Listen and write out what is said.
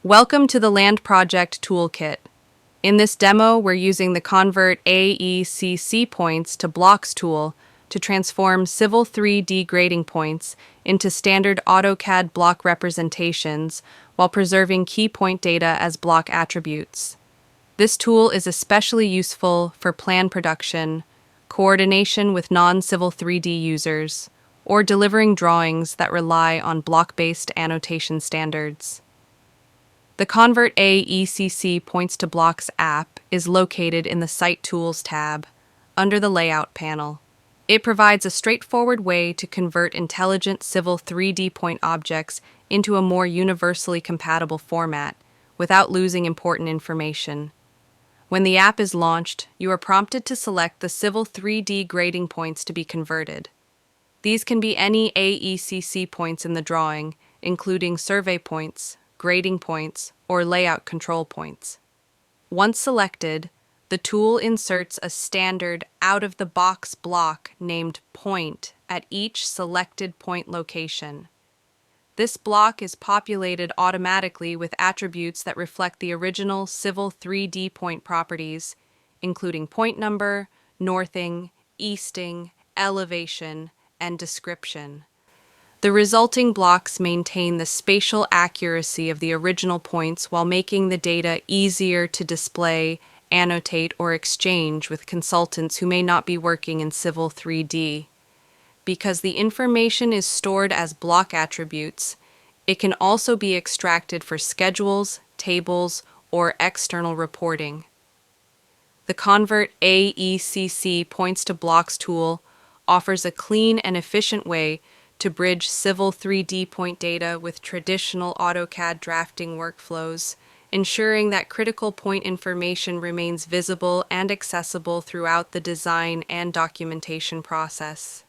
Welcome to the Land Project Toolkit. In this demo, we're using the Convert AECC points to blocks tool to transform Civil 3D grading points into standard AutoCAD block representations while preserving key point data as block attributes. This tool is especially useful for plan production, coordination with non-Civil 3D users, or delivering drawings that rely on block-based annotation standards. The Convert AECC Points to Blocks app is located in the Site Tools tab, under the Layout panel. It provides a straightforward way to convert intelligent Civil 3D point objects into a more universally compatible format, without losing important information. When the app is launched, you are prompted to select the Civil 3D grading points to be converted. These can be any AECC points in the drawing, including survey points, grading points, or layout control points. Once selected, the tool inserts a standard out-of-the-box block named Point at each selected point location. This block is populated automatically with attributes that reflect the original Civil 3D point properties, including point number, northing, easting, elevation, and description. The resulting blocks maintain the spatial accuracy of the original points while making the data easier to display, annotate, or exchange with consultants who may not be working in Civil 3D. Because the information is stored as block attributes, it can also be extracted for schedules, tables, or external reporting. The Convert AECC Points to Blocks tool offers a clean and efficient way to bridge Civil 3D point data with traditional AutoCAD drafting workflows, ensuring that critical point information remains visible and accessible throughout the design and documentation process.